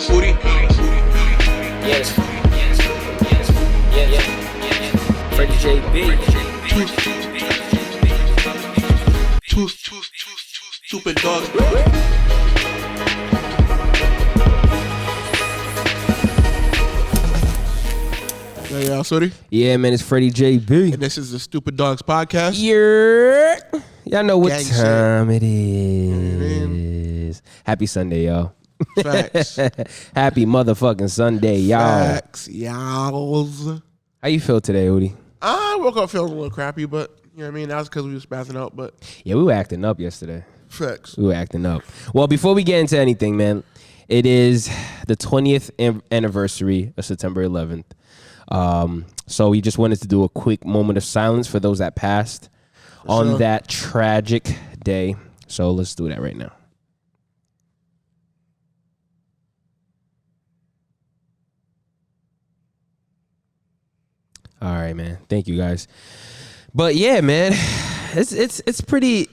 Booty. Yes. Yeah. Freddie JB. Two stupid dogs. Yeah, sorry. Yeah, man, it's Freddie JB. And this is the Stupid Dogs podcast. Yeah. Y'all know what Gang time it is. Happy Sunday, y'all. Facts. Happy motherfucking Sunday, y'all. Facts, y'all. How you feel today, Udi? I woke up feeling a little crappy, but you know what I mean? That was because we was spazzing out, but Yeah, we were acting up yesterday. facts. We were acting up. Well, before we get into anything, man, it is the 20th anniversary of September 11th. So we just wanted to do a quick moment of silence for those that passed on that tragic day. So let's do that right now. All right, man. Thank you guys. But yeah, man, it's pretty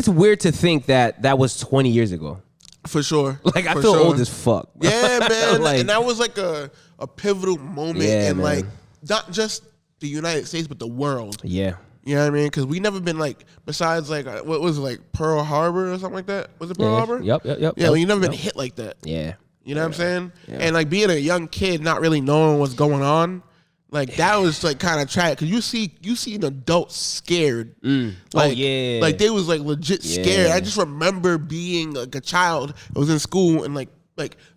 weird to think that was 20 years ago. For sure. Like I For feel sure. old as fuck. Yeah, man. Like- and that was like a pivotal moment Yeah, in man. like not just the United States, but the world. Yeah. You know what I mean? Because we never been like, besides like, what was it, like Pearl Harbor or something like that? Was it Pearl Harbor? Yep. Yeah, we never been hit like that. Yeah. You know what I'm saying? Yeah. And like being a young kid, not really knowing what's going on, like that was like kind of tragic. Cause you see an adult scared. Like, yeah. like they was like legit scared. Yeah. I just remember being like a child. I was in school and like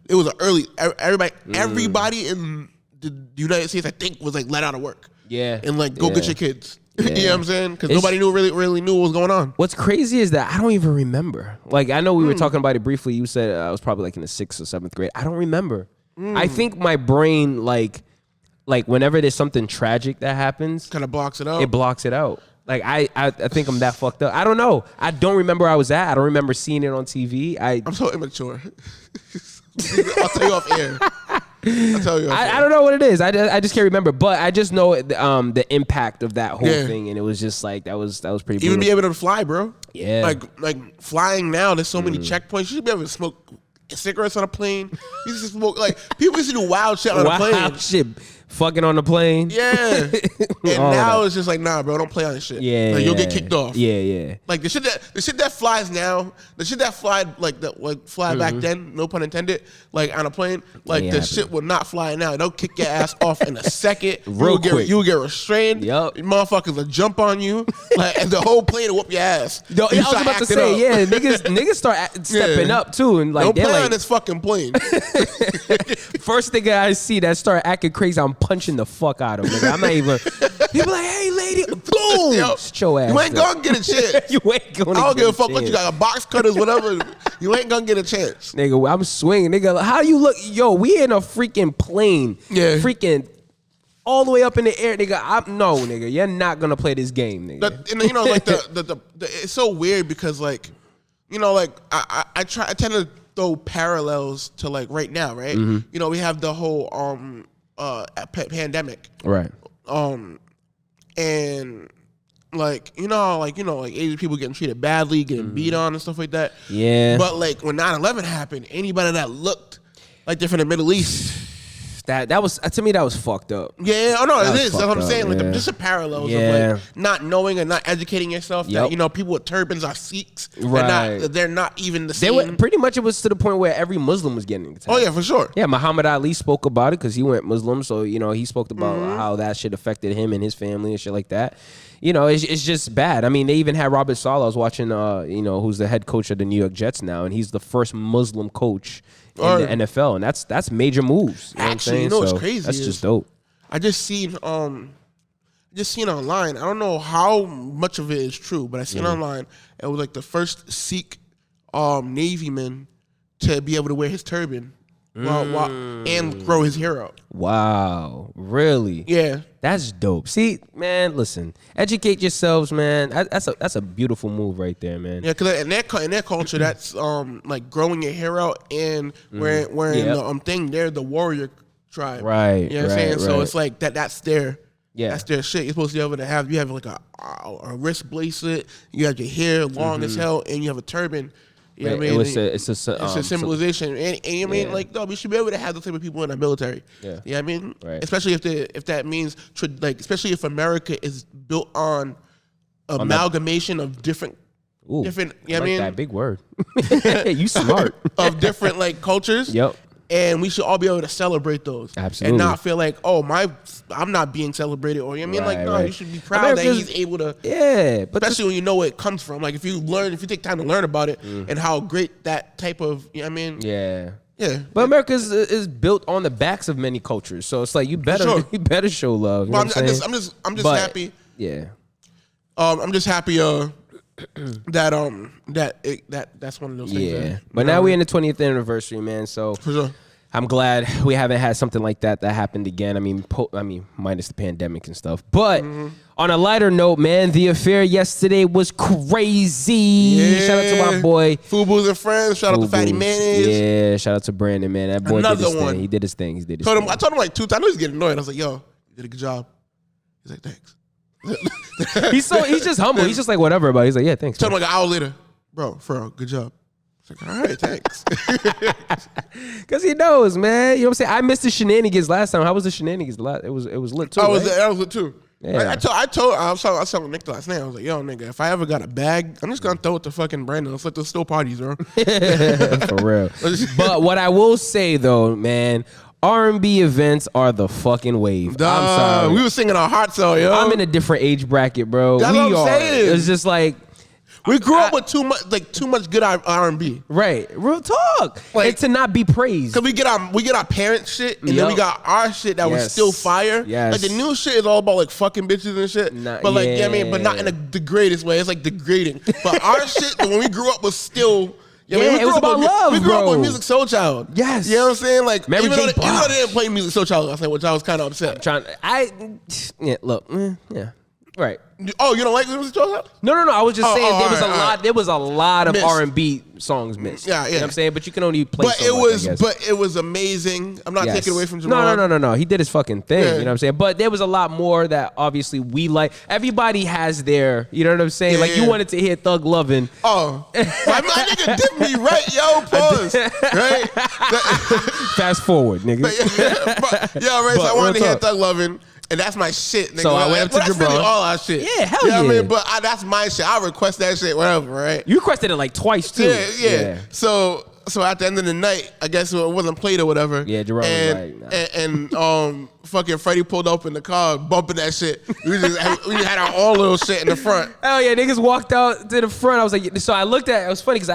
it was an early. Everybody in the United States, I think, was like let out of work. Yeah. And like go get your kids. You know what I'm saying? Because It's- nobody really knew what was going on. What's crazy is that I don't even remember. Like I know we were talking about it briefly. You said I was probably like in the 6th or 7th grade. I don't remember. I think my brain like whenever there's something tragic that happens, Kind of blocks it out. it blocks it out. Like I think I'm that fucked up. I don't know. I don't remember where I was at. I don't remember seeing it on TV. I'm so immature. I'll tell you off air. I'll tell you off air. I don't know what it is. I just can't remember. But I just know the impact of that whole Yeah. thing, and it was just like that was pretty. Even brutal. be able to fly, bro. Yeah. Like flying now, there's so many checkpoints. You should be able to smoke cigarettes on a plane. You used to smoke, like, people used to do wild shit on a plane. Wild shit, fucking on the plane. Yeah. And All now that. it's just like, nah, bro, don't play on this shit. Yeah, Like, you'll get kicked off. Yeah. Like the shit that flies now, the shit that fly fly back then, no pun intended, like on a plane, like Ain't the happening. shit will not fly now. They'll kick your ass off in a second. Real quick. You'll get restrained. Yup. Motherfuckers will jump on you. Like, and the whole plane will whoop your ass. Yo, You I was start about to acting say, up. yeah, niggas start stepping up too, and like Don't they're play like, on this fucking plane. first thing I see that start acting crazy, I'm punching the fuck out of them. Nigga. I'm not even. People like, hey lady, boom, Yo, shut your ass. You ain't up. gonna get a chance. You ain't gonna. I don't get give a fuck what you chance. got, box cutters, whatever. You ain't gonna get a chance. Nigga, I'm swinging. Nigga, how you look? Yo, we in a freaking plane. Yeah. Freaking all the way up in the air, nigga. No, nigga, you're not gonna play this game, nigga. And you know, like the it's so weird because like, you know, like I tend to throw parallels to like right now, right? You know, we have the whole pandemic, Right. and like Asian people getting treated badly, getting beat on and stuff like that. Yeah. But like when 9/11 happened, anybody that looked like they're from the Middle East. That was to me that was fucked up. Yeah, oh no, That it was is. That's what I'm fucked saying. up, Like yeah. just the parallels Yeah. of like not knowing and not educating yourself. Yep. That, you know, people with turbans are Sikhs. Right. They're not even the They same. were pretty much. It was to the point where every Muslim was getting attacked. Oh yeah, for sure. Yeah, Muhammad Ali spoke about it because he went Muslim, so you know he spoke about how that shit affected him and his family and shit like that. You know, it's just bad. I mean, they even had Robert Saleh. I was watching, you know, who's the head coach of the New York Jets now, and he's the first Muslim coach in the NFL, and that's major moves. You know Actually, what I'm saying? what's crazy That's is just dope. I just seen online. I don't know how much of it is true, but I seen online. It was like the first Sikh Navyman to be able to wear his turban and grow his hair out. Wow, really? Yeah. That's dope. See, man, listen, educate yourselves, man. That's a beautiful move right there, man. Yeah, because in their culture, that's like growing your hair out and wearing Yep. the thing. They're the warrior tribe, Right, You know what I'm saying? right, So right. it's like that's their Yeah. that's their shit. You're supposed to be able to have like a wrist bracelet. You have your hair long as hell, and you have a turban. You know what I mean? It's a symbolization. And I mean, like, no, we should be able to have those type of people in the military. Yeah. You know what I mean? Right. Especially if that means, especially if America is built on amalgamation of different, you know what I mean? That big word. You smart. Of different, like, cultures. Yep. And we should all be able to celebrate those. Absolutely. And not feel like, oh, I'm not being celebrated. Or, you know what I mean? Like, no, you should be proud that he's able to. Yeah. But especially when you know where it comes from. Like, if you take time to learn about it and how great that type of, you know what I mean? Yeah. Yeah. But America is built on the backs of many cultures. So it's like, you better show love. You know what I'm just happy. Yeah. I'm just happy that's one of those things. Yeah. But now we're in the 20th anniversary, man. So for sure. I'm glad we haven't had something like that happened again. I mean, minus the pandemic and stuff. But on a lighter note, man, the affair yesterday was crazy. Yeah. Shout out to my boy Fubu's and Friends. Shout out to Fatty Mayonnaise. Yeah, shout out to Brandon, man. That boy did his thing. He did his thing. I told him like 2 times. I knew he was getting annoyed. I was like, yo, you did a good job. He's like, thanks. He's just humble. He's just like, whatever, but he's like, yeah, thanks. Told him like an hour later, bro, for good job. Like, all right, thanks. Because he knows, man. You know what I'm saying? I missed the shenanigans last time. How was the shenanigans? It was lit too. That was lit too. Yeah. I was telling Nick last night. I was like, yo, nigga, if I ever got a bag, I'm just gonna throw it to fucking Brandon. Let's let those still parties, bro. For real. But what I will say though, man, R&B events are the fucking wave. Duh, I'm sorry. We were singing our hearts out, yo. I'm in a different age bracket, bro. That's what I'm saying. It's just like, we grew up with too much good R&B. Right, real talk. Like, and to not be praised. Cause we get our parents shit, and then we got our shit that was still fire. Yes. Like the new shit is all about like fucking bitches and shit. But like, I mean, but not in the greatest way. It's like degrading. But our shit, when we grew up, was still. Yeah, it was about love, We grew up with Music Soul Child. Yes. You know what I'm saying? Like, Mary even J. though they didn't play Music Soul Child last night, which I was kind of upset. Right. Oh, you don't like Music Soul Child? No. I was just saying there was a lot of R&B songs missed. Yeah. You know what I'm saying? But you can only play But it was amazing. I'm not taking away from Jamal. No. He did his fucking thing. Yeah. You know what I'm saying? But there was a lot more that obviously we like. Everybody has their, you know what I'm saying? Like you wanted to hear Thug Lovin'. Oh. my nigga did me right, yo. Pause. Right? Fast forward, nigga. So I wanted to hear Thug Lovin'. And that's my shit, nigga. So I went up to Jabron. That's really all our shit. Yeah, hell yeah. I mean? But that's my shit. I request that shit, whatever, right? You requested it like twice, too. Yeah. So at the end of the night, I guess it wasn't played or whatever. Yeah, Jerome was like, nah. And fucking Freddie pulled up in the car, bumping that shit. We just had our own little shit in the front. Hell yeah, niggas walked out to the front. I was like, so I looked at it. It was funny because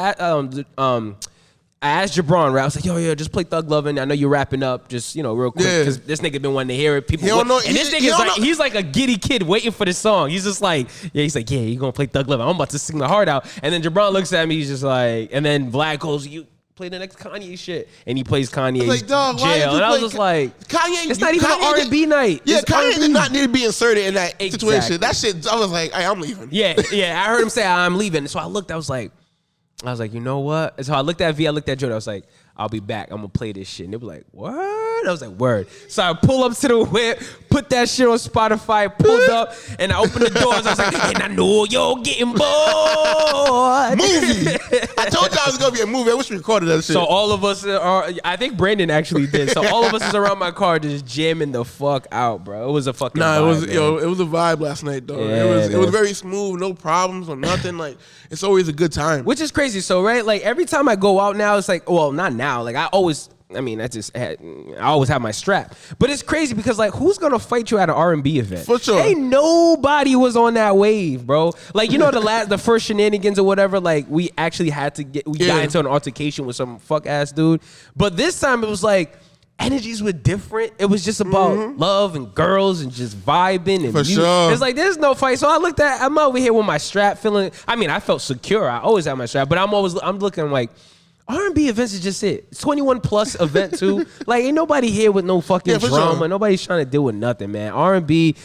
I asked Jabron, right? I was like, yo, just play Thug Lovin'. I know you're wrapping up, just, real quick. Because this nigga been wanting to hear it. People don't know. And this nigga's he's like a giddy kid waiting for the song. He's just like, he's like, you gonna play Thug Lovin'. I'm about to sing the heart out. And then Jabron looks at me, he's just like, and then Vlad goes, you play the next Kanye shit. And he plays Kanye's like, dog, Jail. And I was just like, Kanye, it's not even an R&B night. Yeah, it's Kanye R&B. did not need to be inserted in that situation. That shit, I was like, hey, I'm leaving. Yeah. I heard him say, I'm leaving. So I looked, I was like, you know what? And so I looked at V, I looked at Jordan, I was like, I'll be back. I'm gonna play this shit. And they were like, what? I was like, word. So I pull up to the whip, put that shit on Spotify, pulled up, and I opened the doors. I was like, and I know you're getting bored. Movie. I told y'all it was gonna be a movie. I wish we recorded that shit. So all of us are, I think Brandon actually did. So all of us is around my car just jamming the fuck out, bro. It was a fucking vibe, it was a vibe last night, though. Yeah, it was very smooth, no problems or nothing. Like, it's always a good time. Which is crazy. So, right, like every time I go out now, it's like, well, not now. Like I always have my strap. But it's crazy because like who's gonna fight you at an R&B event? For sure. Ain't nobody was on that wave, bro. Like the first shenanigans or whatever, like we actually had to got into an altercation with some fuck ass dude. But this time it was like energies were different. It was just about love and girls and just vibing and for sure. It's like there's no fight. So I'm over here with my strap feeling. I mean, I felt secure. I always have my strap, but I'm looking like R&B events is just it. It's 21 plus event too. Like ain't nobody here with no fucking drama. Sure. Nobody's trying to deal with nothing, man. R&B.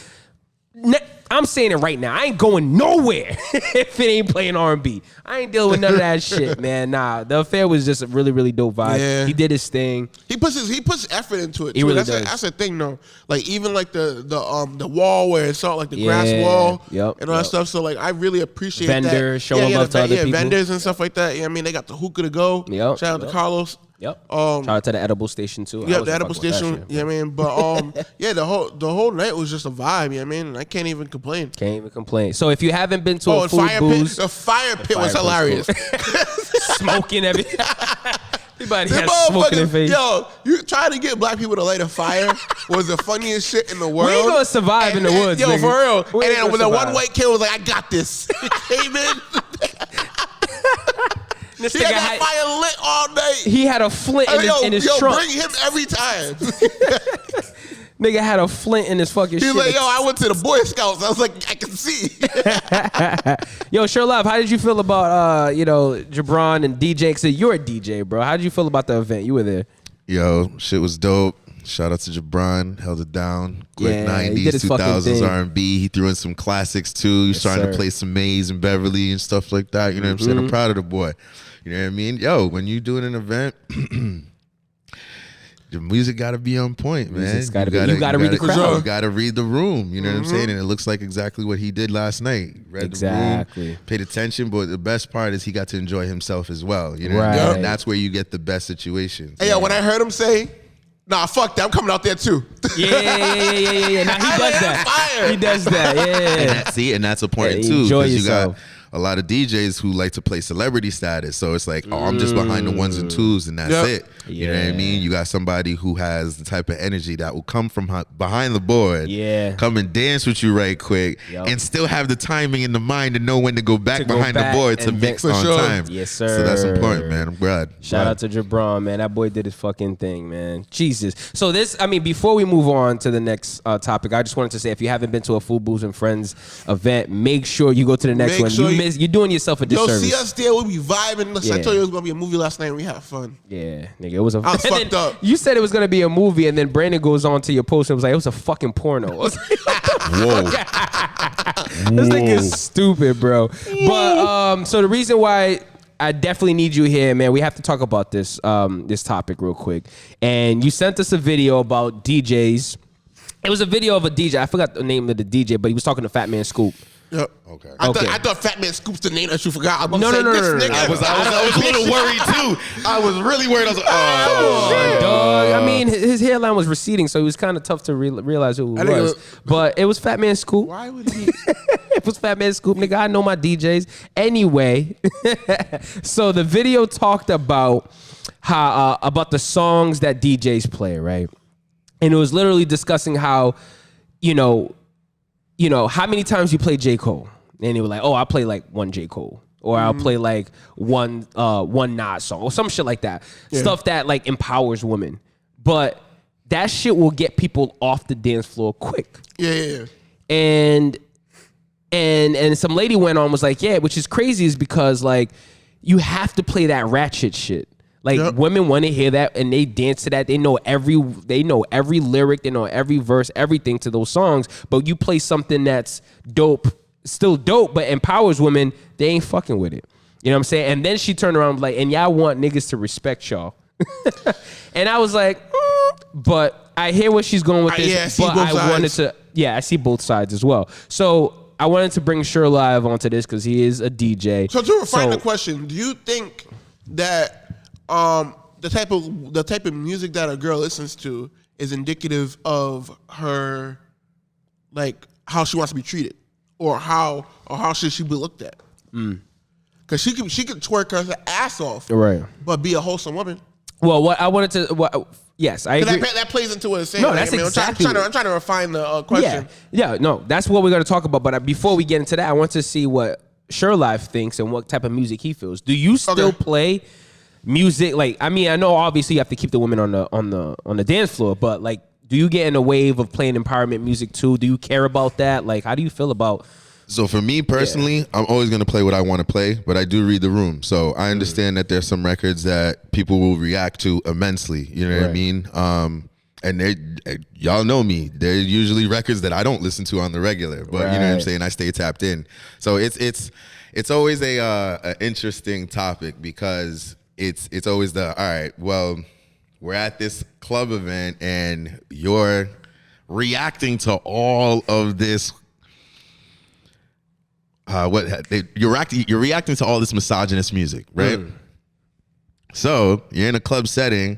I'm saying it right now. I ain't going nowhere if it ain't playing R&B. I ain't dealing with none of that shit, man. Nah, the affair was just a really, really dope vibe. Yeah. He did his thing. He puts effort into it. Too. He really that's does. That's the thing, though. Like even like the wall where it's all like the grass wall and all that stuff. So like I really appreciate vendors showing love to other people. Vendors and stuff like that. Yeah, I mean they got the hookah to go. Yep. Shout out to Carlos. Yep. Shout out to the edible station too. Yeah, the edible station. Yeah, I mean, but yeah, the whole night was just a vibe. Yeah, I mean, I can't even complain. So if you haven't been to a food booze, the fire pit was hilarious. Smoking everything. Everybody had smoke in their face. Yo, you trying to get black people to light a fire was the funniest shit in the world. We ain't gonna survive in the woods, yo, nigga. For real. And then when the one white kid was like, "I got this," he came in. He had that fire lit all night. He had a flint in his trunk. Bring him every time. Nigga had a flint in his fucking shit. He was like, yo, I went to the Boy Scouts. I was like, I can see. Yo, Shurelive, how did you feel about, Jabron and DJ? Cause you're a DJ, bro. How did you feel about the event? You were there. Yo, shit was dope. Shout out to Jabron, held it down. Quick 90s, 2000s R&B. He threw in some classics too. He's starting to play some Maze and Beverly and stuff like that. You know what I'm saying? I'm proud of the boy. You know what I mean? Yo, when you doing an event, the music got to be on point, man. You got to read the crowd. You got to read the room. You know what I'm saying? And it looks like exactly what he did last night. Read the room, paid attention, but the best part is he got to enjoy himself as well. You know what I mean? And that's where you get the best situations. Hey, yo, when I heard him say, "Nah, fuck that, I'm coming out there too." Yeah. Now he does that. Fire. He does that. Yeah. And that's important too. Enjoy because yourself. You got a lot of DJs who like to play celebrity status. So it's like, I'm just behind the ones and twos and that's it. You know what I mean? You got somebody who has the type of energy that will come from behind the board, come and dance with you right quick, and still have the timing in the mind to know when to go back behind the board to mix on time. Yes, sir. So that's important, man. I'm glad. Shout out to Jabron, man. That boy did his fucking thing, man. Jesus. So before we move on to the next topic, I just wanted to say, if you haven't been to a Food Booze and Friends event, make sure you go to the next one. You're doing yourself a disservice. See us there, we'll be vibing. Listen, I told you it was going to be a movie last night and we had fun. Yeah, nigga, it was a... I was fucked up. You said it was going to be a movie and then Brandon goes on to your post and was like, it was a fucking porno. Whoa. This nigga's stupid, bro. But, so the reason why I definitely need you here, man, we have to talk about this topic real quick. And you sent us a video about DJs. It was a video of a DJ. I forgot the name of the DJ, but he was talking to Fat Man Scoop. Yep. Okay. I thought Fat Man Scoop's the name that you forgot. No. I was a little worried too. I was really worried. I was like, oh, dog. I mean, his hairline was receding, so it was kind of tough to realize who it was. But it was Fat Man Scoop. Why would he? It was Fat Man Scoop, nigga. I know my DJs. Anyway, so the video talked about how about the songs that DJs play, right? And it was literally discussing how, how many times you play J. Cole. And they were like, oh, I'll play like one J. Cole. Or I'll play like one Nas song or some shit like that. Yeah. Stuff that like empowers women. But that shit will get people off the dance floor quick. Yeah. And some lady went on was like, yeah, which is crazy is because like you have to play that ratchet shit. Like women want to hear that and they dance to that. They know every lyric, they know every verse, everything to those songs. But you play something that's dope, still dope, but empowers women, they ain't fucking with it. You know what I'm saying? And then she turned around and was like, and y'all want niggas to respect y'all. And I was like, but I hear where she's going with this. I see both sides as well. So I wanted to bring Shurelive onto this because he is a DJ. So to refine the question, do you think that the type of music that a girl listens to is indicative of her, like how she wants to be treated, or how should she be looked at? Because she could twerk her ass off, right? But be a wholesome woman. Well, what I wanted to, yes, I agree. That plays into what it's saying. No, that's exactly. I'm trying to refine the question. Yeah, no, that's what we're going to talk about. But before we get into that, I want to see what Shurelive thinks and what type of music he feels. Do you still play music? Like, I mean, I know obviously you have to keep the women on the dance floor, but like, do you get in a wave of playing empowerment music too? Do you care about that? Like, how do you feel about? So for me personally, I'm always going to play what I want to play, but I do read the room. So I understand that there's some records that people will react to immensely. You know what I mean? and y'all know me. They're usually records that I don't listen to on the regular, but you know what I'm saying. I stay tapped in. So it's always a interesting topic because it's always all right. Well, we're at this club event and you're reacting to all of this. You're reacting to all this misogynist music, right? So you're in a club setting.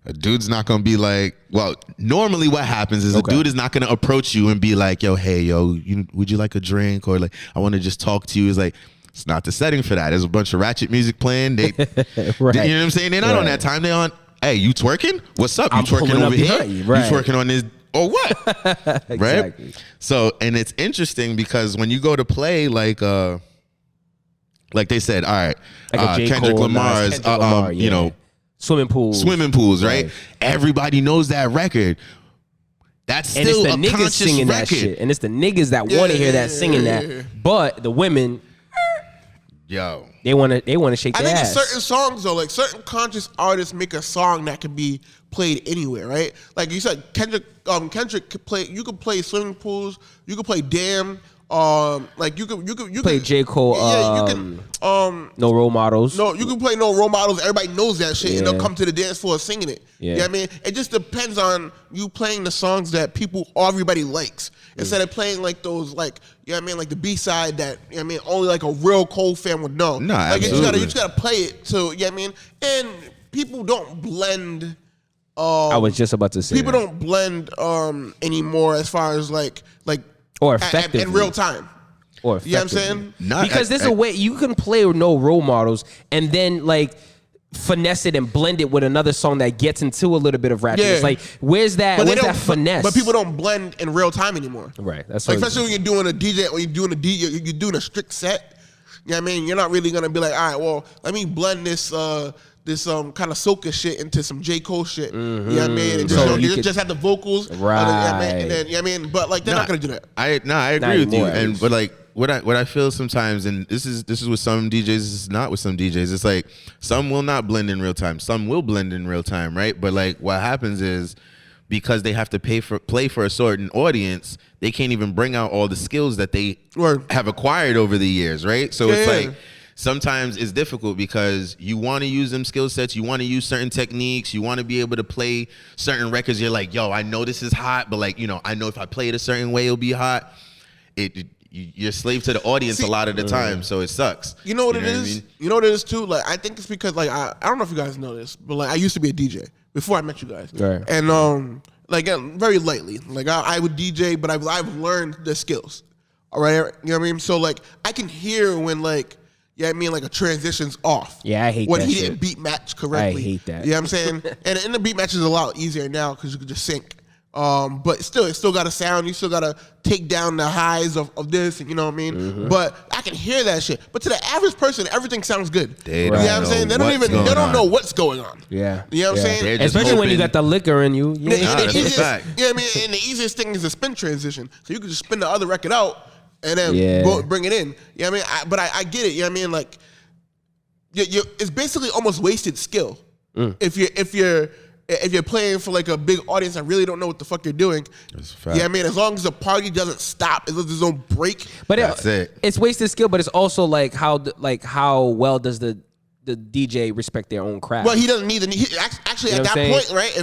A dude's not gonna be like, well, normally what happens is a dude is not gonna approach you and be like, yo, hey, yo, would you like a drink? Or like, I want to just talk to you. It's like, it's not the setting for that. There's a bunch of ratchet music playing. They, you know what I'm saying? They're not on that time. They're on, hey, you twerking? What's up? You twerking over here? You twerking on this? Or what? Exactly. Right? So, and it's interesting because when you go to play like they said, all right, like Kendrick Lamar's, you know, Swimming pools, right? Everybody knows that record. That's and still it's the a niggas conscious singing record. that shit. And it's the niggas that want to hear that singing that. But the women, yo, they want to shake their ass. I think in certain songs though, like certain conscious artists make a song that can be played anywhere, right? Like you said, Kendrick could play. You could play Swimming Pools. You could play Damn. Like you could play J. Cole. Yeah, you can. No Role Models. No, you can play No Role Models. Everybody knows that shit, and they'll come to the dance floor singing it. Yeah, you know what I mean, it just depends on you playing the songs that everybody likes, instead of playing like those, like, you know what I mean, like the B side that, you know what I mean, only like a real Cole fan would know. No, like absolutely. you just gotta play it. So, you know what I mean, and people don't blend. I was just about to say people don't blend anymore as far as like or effectively in real time. Or you know what I'm saying? Because there's a way you can play with No Role Models and then like finesse it and blend it with another song that gets into a little bit of ratchet. It's like, where's that finesse? But people don't blend in real time anymore. Right. That's like, especially when you're doing a DJ, you're doing a strict set. You know what I mean? You're not really gonna be like, all right, well, let me blend this kind of soca shit into some J. Cole shit. You know what I mean? And just have the vocals. Right. And then, you know what I mean? But like, they're not gonna do that. I agree with you. But like, what I feel sometimes, and this is with some DJs, this is not with some DJs. It's like some will not blend in real time. Some will blend in real time, right? But like, what happens is, because they have to play for a certain audience, they can't even bring out all the skills that they have acquired over the years, right? So it's like, sometimes it's difficult because you want to use them skill sets, you want to use certain techniques, you want to be able to play certain records. You're like, yo, I know this is hot, but like, you know, I know if I play it a certain way, it'll be hot. You're slave to the audience a lot of the time, so it sucks. You know what it is? I mean? You know what it is too? Like, I think it's because like I don't know if you guys know this, but like I used to be a DJ before I met you guys, right. And like very lightly, like I would DJ, but I've learned the skills. All right, you know what I mean? So like I can hear when like, yeah, I mean, like a transition's off. Yeah, I hate when that he shit. didn't beat match correctly. I hate that. You know what I'm saying? And the beat match is a lot easier now because you can just sync. But still, it still got a sound. You still got to take down the highs of this, you know what I mean? Mm-hmm. But I can hear that shit. But to the average person, everything sounds good. You know what I'm saying? They don't know what's going on. Yeah. You know what I'm saying? Especially when you got the liquor in you. That's a fact. Yeah, I mean, and the easiest thing is a spin transition. So you can just spin the other record out and then bring it in. You know what I mean? But I get it. You know what I mean? Like, it's basically almost wasted skill. If you're playing for like a big audience that really don't know what the fuck you're doing. That's a fact. Yeah, I mean, as long as the party doesn't stop, as long as there's no break. But that's it. It's wasted skill, but it's also like how well does the DJ respect their own craft? Well, he doesn't need actually at that point, right?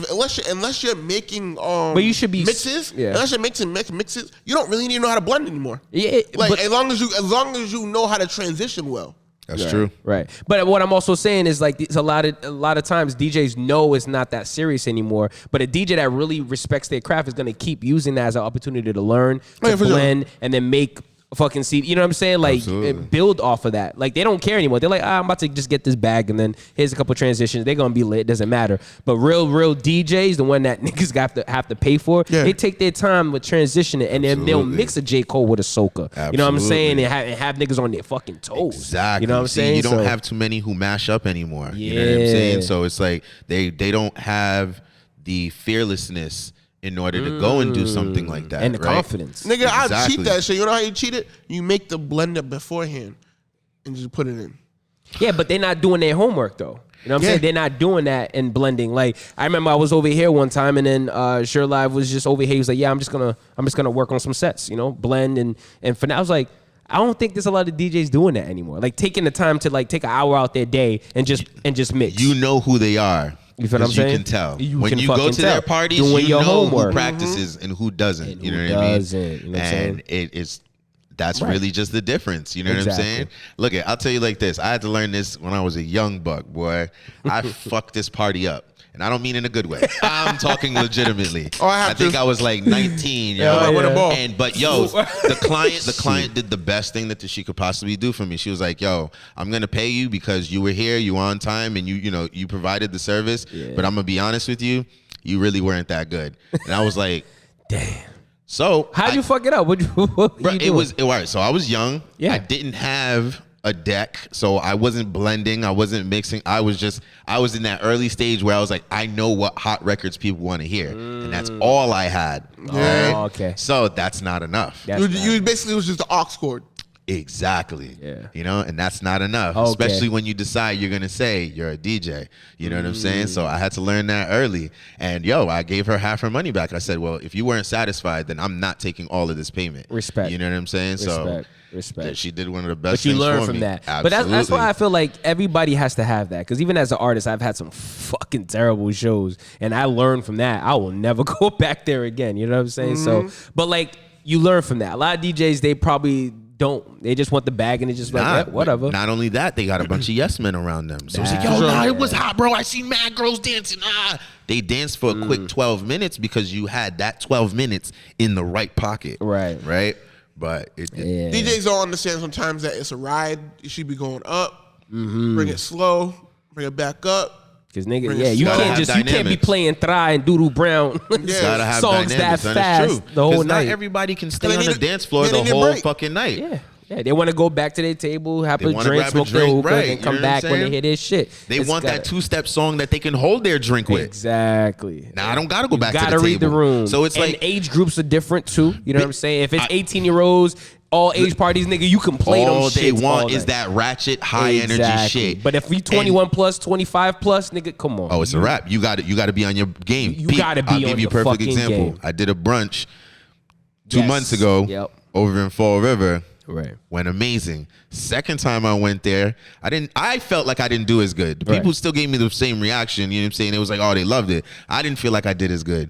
Unless you're making but you should be mixes. Yeah. Unless you're mixing mixes, you don't really need to know how to blend anymore. Yeah, like as long as you know how to transition well. That's true. Right. But what I'm also saying is like it's a lot of times DJs know it's not that serious anymore. But a DJ that really respects their craft is going to keep using that as an opportunity to learn, to blend, and then make a fucking CD. You know what I'm saying? Like build off of that. Like they don't care anymore. They're like, I'm about to just get this bag and then here's a couple transitions. They're gonna be lit. Doesn't matter. But real DJs, the one that niggas have to pay for, they take their time with transitioning and then they'll mix a J. Cole with a soca. Absolutely. You know what I'm saying? And have niggas on their fucking toes. Exactly. You know what I'm saying? You don't have too many who mash up anymore. Yeah. You know what I'm saying? So it's like they don't have the fearlessness in order to go and do something like that. And the confidence. Nigga, I cheat that shit. You know how you cheat it? You make the blender beforehand and just put it in. Yeah, but they're not doing their homework though. You know what I'm saying? They're not doing that and blending. Like I remember I was over here one time and then Shurelive was just over here. He was like, yeah, I'm just gonna work on some sets, blend and for now I was like, I don't think there's a lot of DJs doing that anymore. Like taking the time to like take an hour out their day and just mix. You know who they are. You feel what I'm saying? You can tell. When you go to their parties, you know homework. who practices and who doesn't. And you know who what I mean? doesn't, you know what I'm saying? And that's really just the difference. You know what I'm saying? Look, I'll tell you like this. I had to learn this when I was a young buck, boy. I fucked this party up. And I don't mean in a good way. I'm talking legitimately. I think I was like 19, yo. But the client did the best thing that she could possibly do for me. She was like, yo, I'm gonna pay you because you were here, you were on time, and you provided the service. Yeah. But I'm gonna be honest with you, you really weren't that good. And I was like, damn. So how'd you fuck it up? What it was all right. So I was young. Yeah. I didn't have a deck, so I wasn't blending, I wasn't mixing. I was in that early stage where I was like, I know what hot records people want to hear, and that's all I had. Right? Oh, okay. So that's not enough. You basically was just the aux cord. Exactly. Yeah. And that's not enough, especially when you decide you're gonna say you're a DJ. You know what I'm saying? So I had to learn that early. And I gave her half her money back. I said, well, if you weren't satisfied, then I'm not taking all of this payment. Respect. You know what I'm saying? Respect. She did one of the best things things for me. But you learn from that. Absolutely. But that's why I feel like everybody has to have that. Because even as an artist, I've had some fucking terrible shows. And I learned from that. I will never go back there again. You know what I'm saying? So, but like, you learn from that. A lot of DJs, they probably don't. They just want the bag and it's just like, whatever. Not only that, they got a bunch of yes men around them. So it's like, it was hot, bro. I seen mad girls dancing. They danced for a quick 12 minutes because you had that 12 minutes in the right pocket. Right? But DJs don't understand sometimes that it's a ride. You should be going up, bring it slow, bring it back up. Because you can't be playing Thry and Doodoo Brown songs that fast the whole night. Not everybody can stay on the dance floor the whole fucking night. Yeah, they want to go back to their table, have a drink, smoke their hookah, and come back when they hear their shit. They want that two-step song that they can hold their drink with. Exactly. Now, I don't got to go back to the table. Got to read the room. So it's and age groups are different, too. You know what I'm saying? If it's 18-year-olds, all age parties, nigga, you can play them shit. All they want is that ratchet, high-energy shit. But if we 21 plus, 25 plus, nigga, come on. Oh, it's a wrap. You got to be on your game. You got to be on your fucking game. I'll give you a perfect example. Game. I did a brunch 2 months ago over in Fall River. Right. Went amazing. Second time I went there, I felt like I didn't do as good. The people still gave me the same reaction, you know what I'm saying? It was like, oh, they loved it. I didn't feel like I did as good.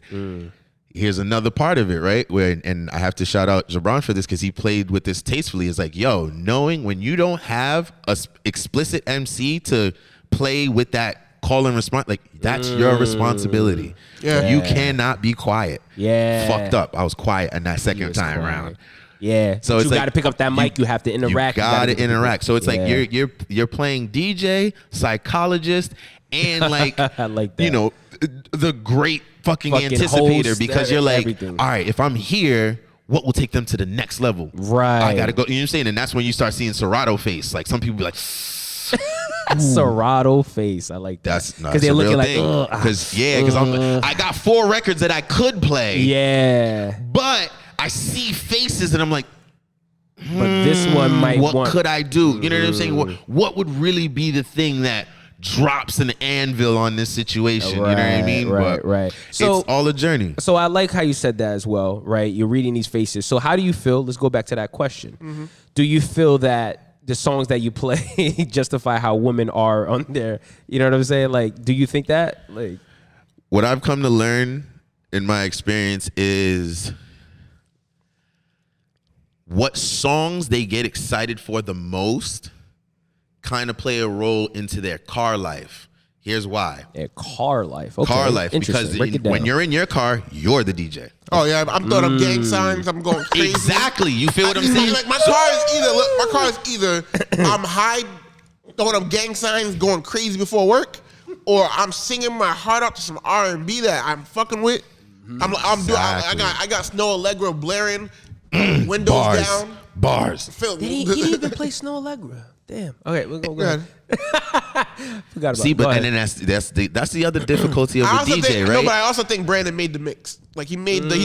Here's another part of it, right? And I have to shout out Jabron for this because he played with this tastefully. It's like, yo, knowing when you don't have a explicit MC to play with that call and response, like that's your responsibility. You cannot be quiet. Fucked up. I was quiet in that second time around. Yeah, so you got to pick up that mic. You have to interact. You got to interact. So it's like you're playing DJ, psychologist, and like, I like that. The great fucking anticipator because you're like, all right, if I'm here, what will take them to the next level? Right. I gotta go. You know what I'm saying? And that's when you start seeing Serato face. Like some people be like. Serato face. I like that. Because they're looking like, because I got 4 records that I could play. Yeah. But I see faces and I'm like, but this one might what could I do? You know what I'm saying? What would really be the thing that drops an anvil on this situation? You know what I mean? Right. So it's all a journey. So I like how you said that as well, right? You're reading these faces. So how do you feel? Let's go back to that question. Do you feel that the songs that you play justify how women are on there? You know what I'm saying? Like, do you think that? Like, what I've come to learn in my experience is what songs they get excited for the most kind of play a role into their car life. Here's why. Their car life. Okay. Car life. Because when you're in your car, you're the DJ. Oh, yeah. I'm throwing up gang signs. I'm going crazy. Exactly. You feel what I'm saying? Like my car is either I'm high throwing up gang signs going crazy before work, or I'm singing my heart out to some R&B that I'm fucking with. I got Snow Allegra blaring. Windows down. Bars. He didn't even play Snow Allegra. Damn. Okay, we're going to go ahead. Forgot about See, it. but and then that's the other difficulty of a DJ, right? No, but I also think Brandon made the mix. Like he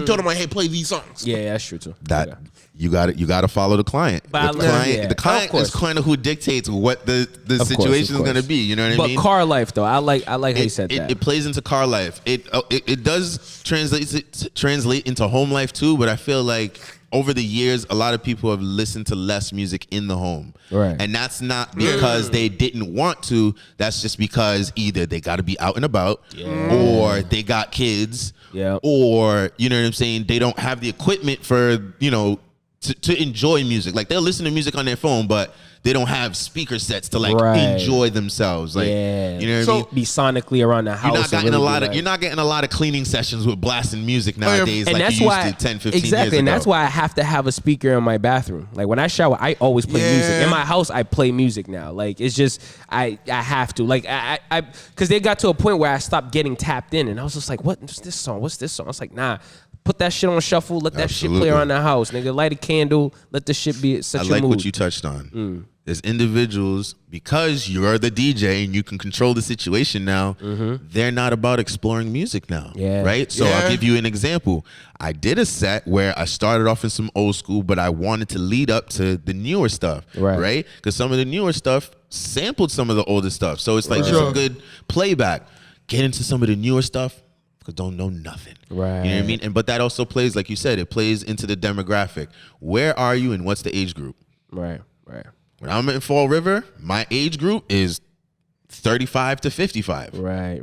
told him like, hey, play these songs. Yeah, that's true too. That you got to follow the client. But The client is kind of who dictates what the situation is going to be. You know what I mean? But car life though, I like how you said that. It plays into car life. It does translate into home life too. But I feel like over the years, a lot of people have listened to less music in the home. Right. And that's not because they didn't want to. That's just because either they got to be out and about or they got kids or, you know what I'm saying, they don't have the equipment for, you know, to enjoy music. Like they'll listen to music on their phone, but they don't have speaker sets to like enjoy themselves. Like, you know what I mean? Be sonically around the house. You're not getting a lot of cleaning sessions with blasting music nowadays, and like that's you why, used to 10, 15 exactly, years ago. and that's why I have to have a speaker in my bathroom. Like when I shower, I always play music. In my house, I play music now. Like it's just I have to. Like I because they got to a point where I stopped getting tapped in, and I was just like, what's this song? What's this song? I was like, nah. Put that shit on shuffle. Let that shit play around the house, nigga. Light a candle. Let the shit be such a mood. I like what you touched on. There's individuals, because you're the DJ and you can control the situation now, they're not about exploring music now, right? So I'll give you an example. I did a set where I started off in some old school, but I wanted to lead up to the newer stuff, right? Because some of the newer stuff sampled some of the older stuff. So it's like just a good playback. Get into some of the newer stuff. Because don't know nothing. Right. You know what I mean? But that also plays, like you said, it plays into the demographic. Where are you and what's the age group? Right. When I'm in Fall River, my age group is 35 to 55. Right.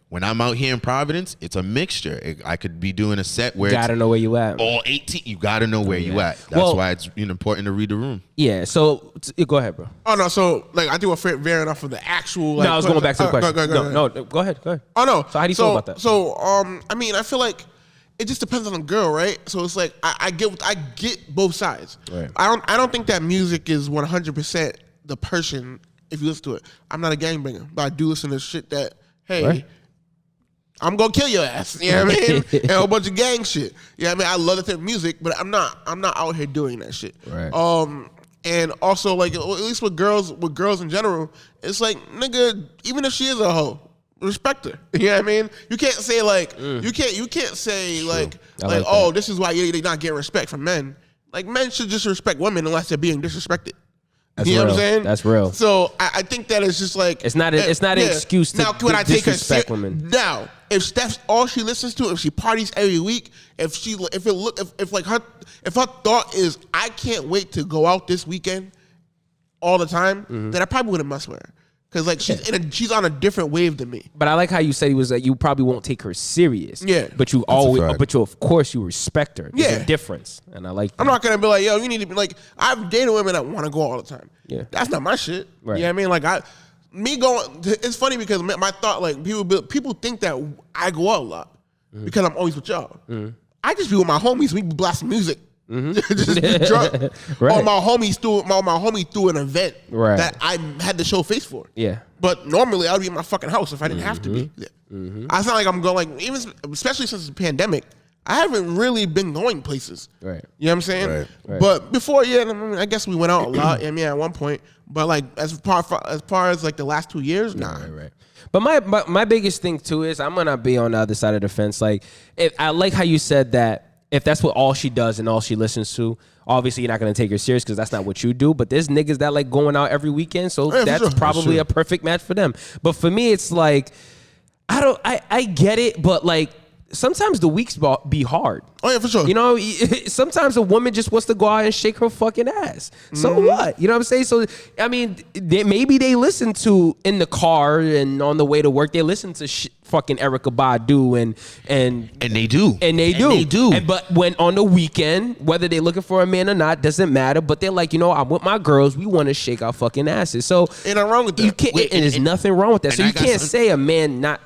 When I'm out here in Providence, it's a mixture. I could be doing a set where you gotta know where you at. All 18, you gotta know where you at. That's why it's important to read the room. Yeah. So go ahead, bro. Oh no. So like I do a variant off of the actual. Like, no, I was going back to the question. Go ahead. Oh no. So how do you feel about that? So I mean, I feel like it just depends on the girl, right? So it's like I get both sides. Right. I don't think that music is 100% the person if you listen to it. I'm not a gangbanger, but I do listen to shit that I'm gonna kill your ass. You know what I mean? And a whole bunch of gang shit. You know what I mean? I love that type of music, but I'm not out here doing that shit. Right. And also like at least with girls in general, it's like, nigga, even if she is a hoe, respect her. You know what I mean? You can't say like you can't say like oh, this is why you're not getting respect from men. Like men should just respect women unless they're being disrespected. That's you know real. what I'm saying? That's real. So I think that it's just like it's not an excuse to now, could I take disrespect her women. Now, if Steph's all she listens to, if she parties every week, if her thought is I can't wait to go out this weekend all the time, then I probably wouldn't mess with her. Cause like she's on a different wave than me. But I like how you said he was like you probably won't take her serious. Yeah. But you of course you respect her. There's a difference. And I like that. I'm not gonna be like, yo, you need to be like, I've dated women that want to go all the time. Yeah. That's not my shit. Right. You know what I mean? Like it's funny because my thought, like people think that I go out a lot because I'm always with y'all. I just be with my homies, we be blasting music. Just be drunk. Or my homie threw an event that I had to show face for. Yeah. But normally I would be in my fucking house if I didn't have to be. I sound like I'm going, like, even especially since the pandemic, I haven't really been going places. Right. You know what I'm saying? Right. But before, I guess we went out a lot. I mean, at one point. But like as far as like the last 2 years, nah. Right. But my biggest thing too is I'm gonna be on the other side of the fence. Like, I like how you said that. If that's what all she does and all she listens to, obviously you're not going to take her serious because that's not what you do. But there's niggas that like going out every weekend, so that's probably a perfect match for them. But for me, it's like, I get it, but like sometimes the weeks be hard. Oh yeah, for sure. You know, sometimes a woman just wants to go out and shake her fucking ass. So what? You know what I'm saying? So I mean, maybe they listen to in the car and on the way to work. They listen to fucking Erykah Badu and they do. But when on the weekend, whether they're looking for a man or not, doesn't matter. But they're like, I'm with my girls. We want to shake our fucking asses. So ain't nothing wrong with that. You can't. And there's nothing wrong with that. So you can't say a man not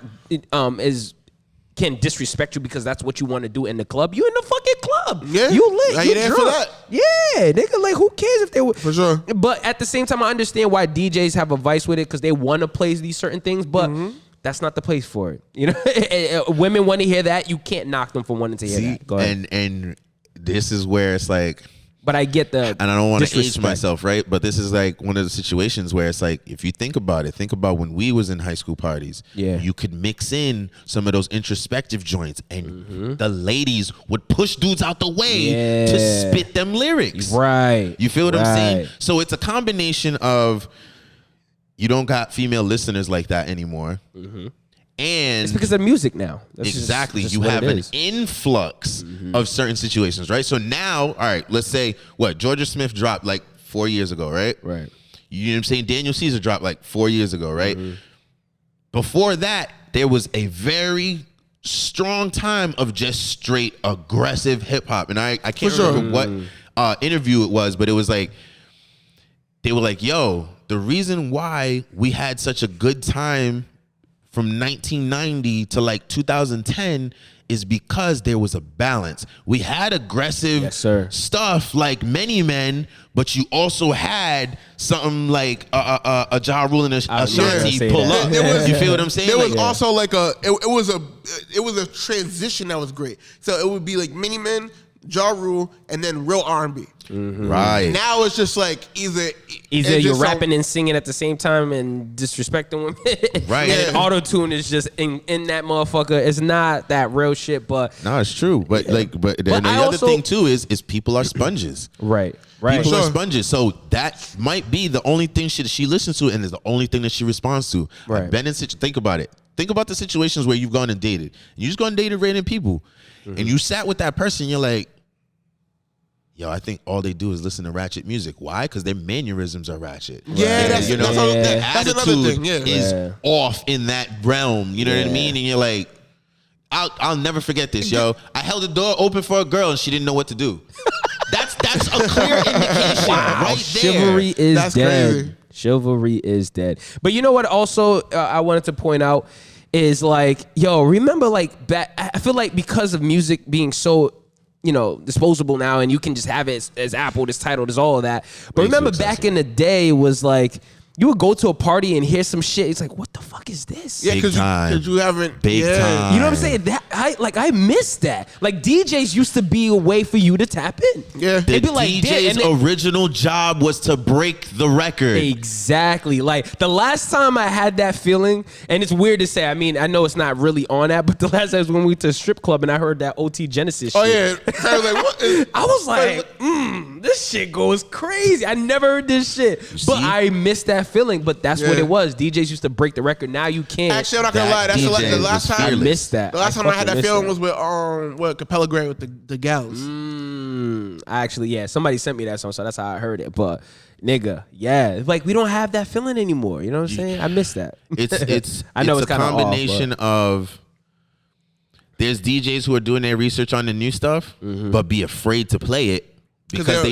can disrespect you because that's what you want to do in the club. You in the fucking club. Yeah. You lit. Now You there drunk. for that. Yeah. Nigga, like, who cares if they were. For sure. But at the same time, I understand why DJs have a vice with it because they want to play these certain things, but that's not the place for it. You know, women want to hear that. You can't knock them for wanting to hear that. Go ahead. And this is where it's like, But I get the and I don't want to age disrespect. myself, right? But this is like one of the situations where it's like, if you think about when we was in high school parties, you could mix in some of those introspective joints, and the ladies would push dudes out the way to spit them lyrics. Right. You feel what I'm saying? So it's a combination of, you don't got female listeners like that anymore. And it's because of music now. That's exactly. just you what have it an is. influx of certain situations, right? So now, all right, let's say Georgia Smith dropped like 4 years ago, right? Right. You know what I'm saying? Daniel Caesar dropped like 4 years ago, right? Before that, there was a very strong time of just straight aggressive hip hop. And I can't remember what interview it was, but it was like, they were like, yo, the reason why we had such a good time from 1990 to like 2010 is because there was a balance. We had aggressive stuff like Many Men, but you also had something like a Ja Rule and a Ashanti pull up. You feel what I'm saying? There was also like it was a transition that was great. So it would be like Many Men, Ja Rule, and then real R&B. Right. Now it's just like either you're rapping and singing at the same time and disrespecting women. Right. And auto-tune is just in that motherfucker. It's not that real shit, but no, it's true. But the other thing too is people are sponges. Right. People are sponges. So that might be the only thing she listens to, and is the only thing that she responds to. Right. Think about it. Think about the situations where you've gone and dated. You just gone and dated random people, and you sat with that person. You're like, yo, I think all they do is listen to ratchet music. Why? Because their mannerisms are ratchet. Yeah, that's another thing. Is off in that realm. You know what I mean? And you're like, I'll never forget this, yo. I held the door open for a girl and she didn't know what to do. That's a clear indication right there. Chivalry is dead. Crazy. Chivalry is dead. But you know what? Also, I wanted to point out is like, yo, remember like back? I feel like because of music being so, disposable now, and you can just have it as Apple, this title, there's all of that. But remember back in the day was like, you would go to a party and hear some shit. It's like, what the fuck is this? Yeah, because you haven't. Big time. You know what I'm saying? That I miss that. Like DJs used to be a way for you to tap in. Yeah, the DJ's original job was to break the record. Exactly. Like the last time I had that feeling, and it's weird to say. I mean, I know it's not really on that, but the last time was when we went to a strip club and I heard that OT Genesis shit. Oh yeah, I was like, what is, I was like, this shit goes crazy. I never heard this shit, but I miss that feeling. But that's what it was. DJs used to break the record. Now you can't. Actually, I'm not gonna lie. That's the last time I missed that. The last time I had that feeling was with Capella Gray with the gals. Actually, somebody sent me that song, so that's how I heard it. But nigga, like we don't have that feeling anymore. You know what I'm saying? I miss that. It's I know it's a combination of. There's DJs who are doing their research on the new stuff, but be afraid to play it. Because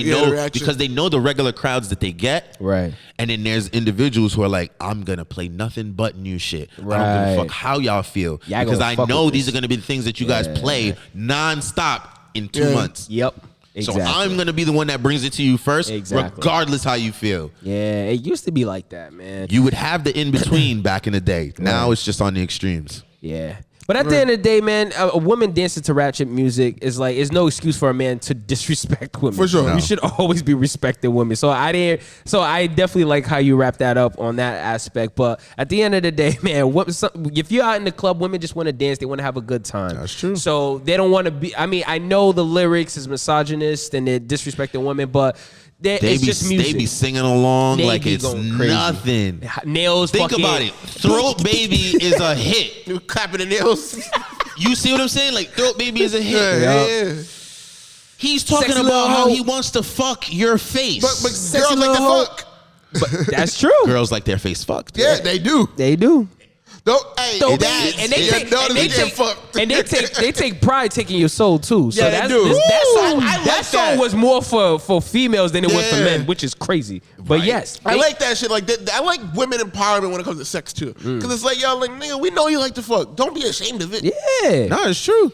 they know the regular crowds that they get. Right. And then there's individuals who are like, I'm going to play nothing but new shit. Right. I don't give a fuck how y'all feel. Because I know these are going to be the things that you guys play nonstop in 2 months. Yep. Exactly. So I'm going to be the one that brings it to you first, regardless how you feel. Yeah, it used to be like that, man. You would have the in-between back in the day. Now it's just on the extremes. Yeah. But at the end of the day, man, a woman dancing to ratchet music is no excuse for a man to disrespect women. For sure. You should always be respecting women. So I definitely like how you wrap that up on that aspect. But at the end of the day, man, if you're out in the club, women just want to dance. They want to have a good time. That's true. So they don't want to be, I know the lyrics is misogynist and they're disrespecting women, but it's just music. They be singing along like it's nothing. Nails. Think about it. Throat Baby is a hit. You clapping the nails. You see what I'm saying? Like Throat Baby is a hit. Yeah. He's talking about how he wants to fuck your face. But girls like to fuck. But that's true. Girls like their face fucked. Yeah, they do. They do. And they take pride taking your soul too. So they do. That song was more for females than it was for men, which is crazy. But yes, I like that shit. Like I like women empowerment when it comes to sex too. Because it's like, yo, like nigga, we know you like to fuck. Don't be ashamed of it. Yeah, no, it's true.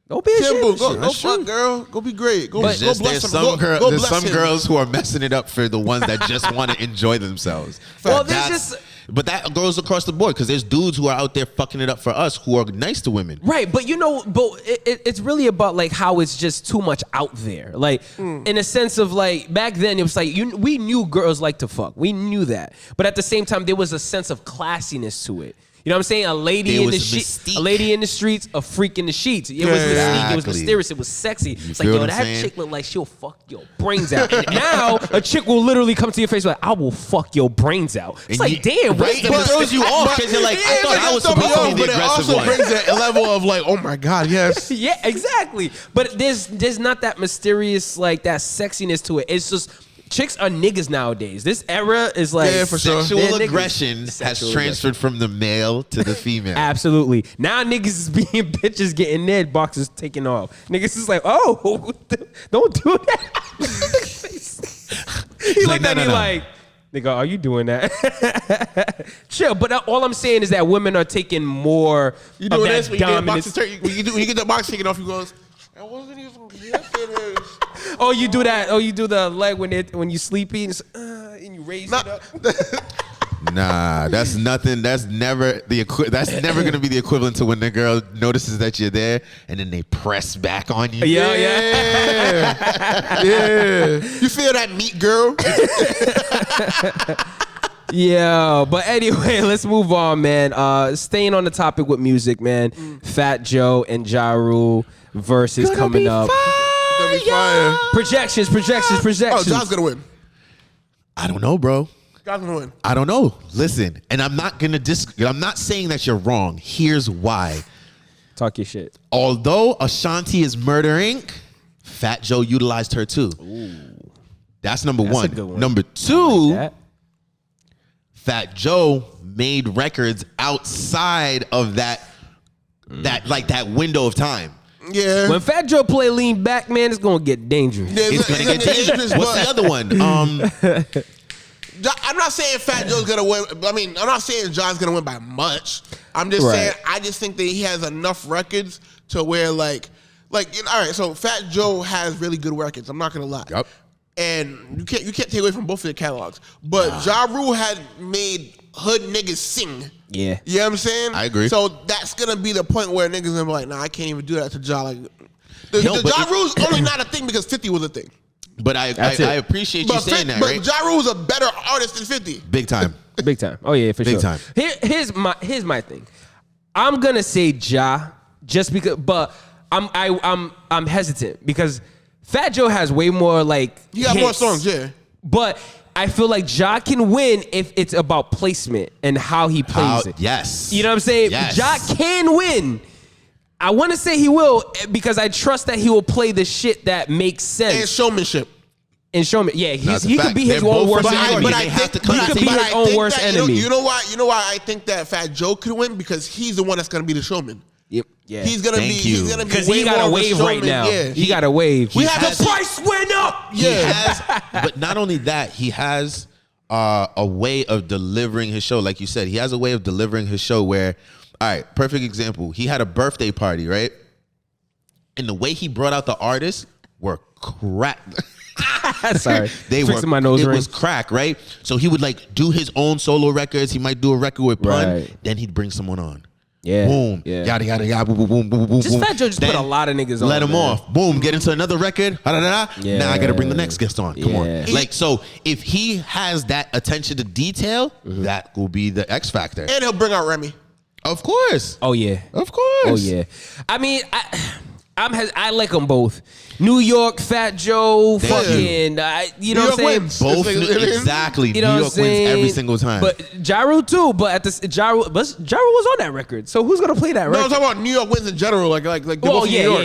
Don't be ashamed. Go fuck, girl. Go be great. Go bless some girls who are messing it up for the ones that just want to enjoy themselves. Well, there's just. But that goes across the board because there's dudes who are out there fucking it up for us who are nice to women. Right, but it's really about like how it's just too much out there. Like in a sense of like back then it was like we knew girls like to fuck. We knew that. But at the same time there was a sense of classiness to it. You know what I'm saying? A lady in the streets, a freak in the sheets. It was mystique. It was mysterious. It was sexy. It's like, yo, that chick look like she'll fuck your brains out. And now a chick will literally come to your face like, I will fuck your brains out. It's like, damn, right? It throws you off because you're like, I thought I was supposed to be the aggressive one. But it also brings a level of like, oh my God, yes. Yeah, exactly. But there's not that mysterious, like that sexiness to it. It's just chicks are niggas nowadays. This era is like for sure. Sexual aggression has transferred from the male to the female. Absolutely. Now niggas is being bitches getting their boxes taken off. Niggas is like, oh, don't do that. He looked at me like, nigga, are you doing that? Chill. But all I'm saying is that women are taking more You doing of that this when you dominance. when you get the box taken off, you goes, I wasn't even yesterday. Oh, you do that. Oh, you do the leg when you sleepy and you raise it up. Nah, that's nothing. That's never that's never gonna be the equivalent to when the girl notices that you're there and then they press back on you. Yeah. You feel that meat, girl? Yeah, but anyway, let's move on, man. Staying on the topic with music, man. Fat Joe and Ja Rule versus coming up. Gonna be fire. Projections. Oh, John's gonna win. I don't know, bro. John's gonna win. I don't know. Listen, and I'm not gonna I'm not saying that you're wrong. Here's why. Talk your shit. Although Ashanti is Murder Inc., Fat Joe utilized her too. Ooh. That's number That's one. a good one. Number two, Like Fat Joe made records outside of that window of time. Yeah. when Fat Joe play Lean Back, man, it's gonna get dangerous. It's gonna get dangerous. What's the other one? I'm not saying Fat Joe's gonna win. I mean, I'm not saying John's gonna win by much. I'm just saying I just think that he has enough records to where all right. So Fat Joe has really good records. I'm not gonna lie. Yep. And you can't take away from both of their catalogs. But Ja Rule had made hood niggas sing. Yeah. You know what I'm saying? I agree. So that's gonna be the point where niggas gonna be like, nah, I can't even do that to Ja. Like, Ja Rule's only not a thing because 50 was a thing. But I appreciate you saying that, right? But Ja Rule's a better artist than 50. Big time. Big time. Oh yeah, for Big sure. time. Here's my thing. I'm gonna say Ja just because, but I'm hesitant because Fat Joe has way more like He got more songs, yeah. But I feel like Ja can win if it's about placement and how he plays it. Yes. You know what I'm saying? Yes. Ja can win. I want to say he will because I trust that he will play the shit that makes sense. And showmanship. And show me, yeah, That's a he fact. could be his They're own both worst from New York. enemy. But I think he could be his own worst enemy. You know why I think that Fat Joe could win? Because he's the one that's gonna be the showman. Yep. Yeah. He's gonna Thank you. be Because way he got more a of wave right showman. now. Yeah. He got a wave. We have The price went up. Yeah. But not only that, he has a way of delivering his show. Like you said, he has a way of delivering his show where, all right, perfect example. He had a birthday party, right? And the way he brought out the artists were crack. Sorry. They Fixing were. my nose it ring. was crack, right? So he would like do his own solo records. He might do a record with Pun. Right. Then he'd bring someone on. Yeah. Boom. Yeah. Yada yada yada. Boom boom boom boom Just boom. Fat Joe just put a lot of niggas on. Let him man. off. Boom. Get into another record. Yeah. Now I got to bring the next guest on. Come on. Yeah. Like, so if he has that attention to detail, that will be the X factor. And he'll bring out Remy. Of course. Oh yeah. Of course. Oh yeah. I mean, I like them both. New York, Fat Joe, fucking, you know what I'm saying? Wins. Both exactly. You know New what York I'm wins every saying? single time. But Ja Rule too. But at this, Ja Rule was on that record. So who's gonna play that No, record? I'm talking about New York wins in general. Like they're both Oh from yeah, New York.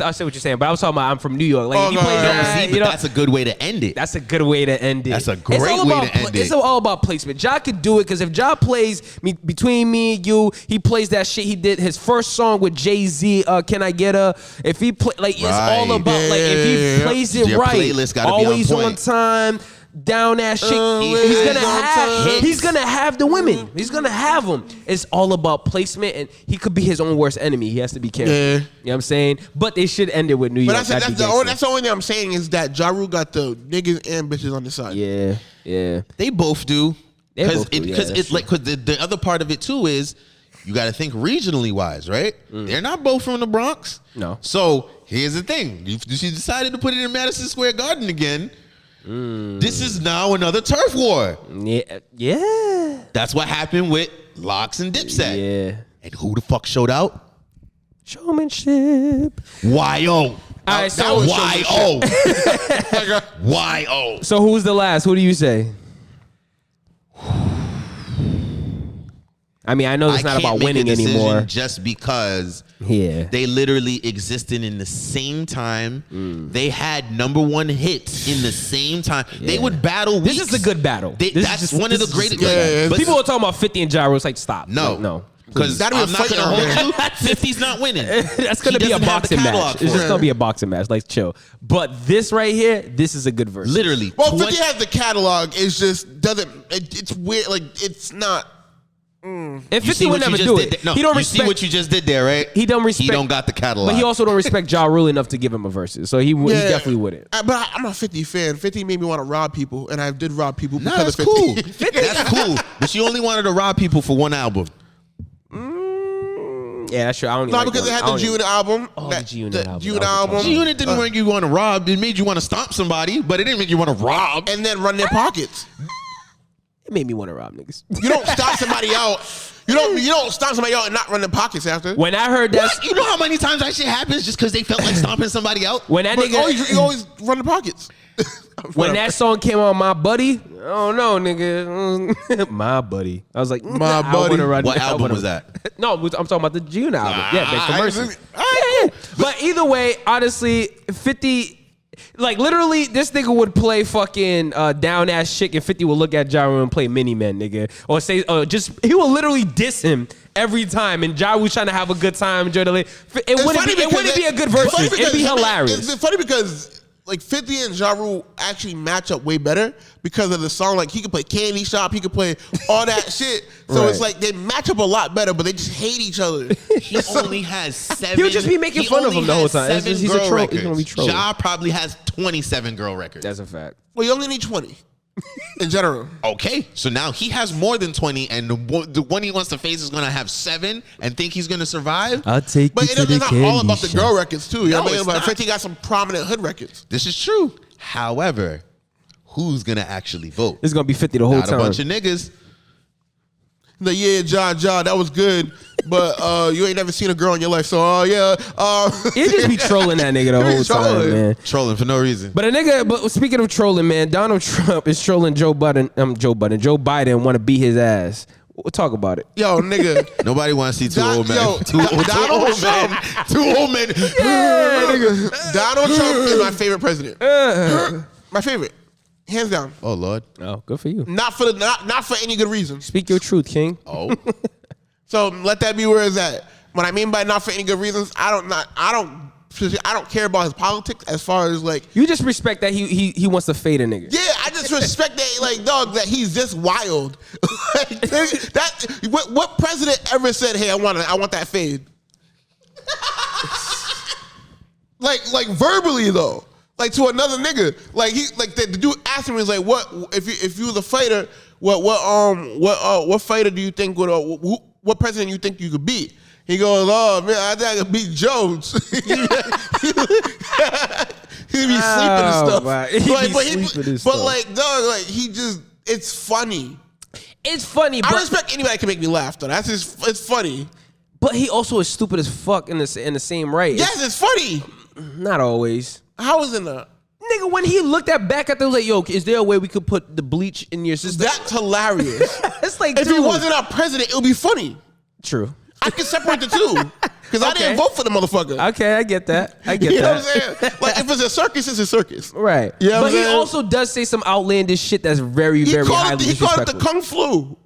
yeah. I see what you're saying. But I was talking about I'm from New York. Like Oh, if you no, play no, that, See, but you know, that's a good way to end it. that's a good way to end it. That's a great It's all way about to end it. It's all about placement. Ja could do it because if Ja plays Between Me and You, he plays that shit. He did his first song with Jay-Z, Can I Get Her? If he play, like it's all Right. about like if he plays it Your right, playlist gotta be on always on point. time. Down that shit. He's gonna have the women. He's gonna have them. It's all about placement, and he could be his own worst enemy. He has to be careful. Yeah. You know what I'm saying? But they should end it with New York. But that's the only thing I'm saying is that Ja Rule got the niggas and bitches on the side. Yeah. They both do. Because the other part of it too is you got to think regionally wise, right? They're not both from the Bronx. No. So here's the thing: she decided to put it in Madison Square Garden again. This is now another turf war. Yeah. That's what happened with Locks and Dipset. Yeah. And who the fuck showed out? Showmanship. Y.O. All right, so Y.O. Y.O. So who's the last? Who do you say? I mean, I know it's not about winning anymore. Just because Yeah. they literally existed in the same time. They had #1 hits in the same time. They would battle weeks. This is a good battle. That's one of the greatest. But people are talking about 50 and Gyro. It's like, stop. No. Because That'll be I'm a not fight going to out hold you. 50's not winning. That's going to be a boxing match. It's just going to be a boxing match. Like, chill. But this right here, this is a good verse. Literally. Well, 50 has the catalog. It's just doesn't. It's weird. Like it's not. And 50 would never do it. No, he don't you respect. see what you just did there, right? He don't respect. He don't got the catalog. But he also don't respect Ja Rule enough to give him a versus. So he definitely wouldn't. But I'm a 50 fan. 50 made me want to rob people, and I did rob people Nah, because that's of 50. cool. That's cool. But she only wanted to rob people for one album. Yeah, that's true. I don't even No, like because one. it had the G-Unit album. Oh, the G-Unit album. G-Unit album. G-Unit didn't make you want to rob. It made you want to stomp somebody, but it didn't make you want to rob. And then run their pockets. It made me want to rob niggas. You don't stop somebody out. You don't stop somebody out and not run their pockets after. When I heard that, What? You know how many times that shit happens just because they felt like stomping somebody out? when that But nigga, you always run the pockets. when that song came on, My Buddy, oh no, nigga, My Buddy. I was like, My I Buddy. wanna run- What I album wanna- was that? No, I'm talking about the June album. Yeah, Big Commercial. All right, Yeah. But either way, honestly, 50, like literally, this nigga would play fucking down ass chick, and 50 would look at Ja Rule and play Mini Man, nigga, or say, he will literally diss him every time, and Ja was trying to have a good time. Enjoy the. It wouldn't be a good versus. It'd be hilarious. It's funny because like 50 and Ja Rule actually match up way better because of the song. Like he could play Candy Shop, he could play all that shit. So it's like they match up a lot better, but they just hate each other. He only has 7. He'll just be making fun of him the whole time. It's just- he's a troll. He's gonna be trolling. Ja probably has 27 girl records. That's a fact. Well, you only need 20 in general. Okay, so now he has more than 20, and the one he wants to face is going to have 7 and think he's going to survive. I'll take But it's not all about the girl records too. You know No, what I mean? it's Like not. 50 got some prominent hood records. This is true. However, who's going to actually vote? It's gonna be 50 the whole Not time. a bunch of niggas. Like, yeah, Ja, that was good, but you ain't never seen a girl in your life, so yeah. It just be trolling that nigga the He be whole time, trolling. man. Trolling for no reason. But speaking of trolling, man, Donald Trump is trolling Joe Biden. Joe Biden want to beat his ass. We'll talk about it. Yo, nigga. Nobody wants to see two old men. Yo, Donald Trump. Two old men. Yeah, nigga. Donald Trump is my favorite president. My favorite, hands down. Oh Lord. Oh, good for you. Not for any good reason. Speak your truth, King. Oh. So let that be where it's at. What I mean by not for any good reasons, I don't care about his politics as far as like. You just respect that he wants to fade a nigga. Yeah, I just respect that, like, dog, that he's this wild. What president ever said, "Hey, I want that fade"? like verbally though, like to another nigga, like the dude asked him, he's like, "What if you was a fighter? What fighter do you think what president you think you could beat?" He goes, "Oh man, I think I could beat Jones." He be sleeping and stuff. But like, dog, like it's funny. It's funny, but I respect anybody that can make me laugh though. It's funny. But he also is stupid as fuck in the same right. Yes, it's funny. Not always. How is it not? Nigga, when he looked back at them, like, yo, is there a way we could put the bleach in your system? That's hilarious. It's like, If he wasn't our president, it would be funny. True. I can separate the two. Because I didn't vote for the motherfucker. Okay, I get that. You know what I'm saying? Like, if it's a circus, it's a circus. Right. You know what but I'm he saying? also does say some outlandish shit that's very, very highly He called it the disrespectful. Kung Flu.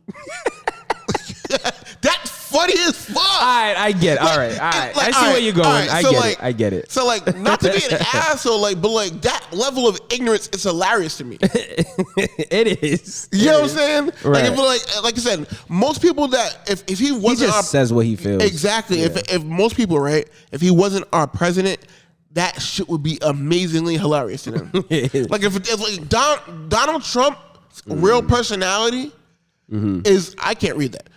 That's funny as fuck. All right, I get it. All right. I see where you're going. I get it. So, like, not to be an asshole, like, but, like, that level of ignorance is hilarious to me. It is. You know what I'm saying? Right. Like I said, most people that, if he He wasn't just says what he feels. Exactly. Yeah. If most people, right, if he wasn't our president, that shit would be amazingly hilarious to them. Like, if like Donald Trump's real personality is I can't read that.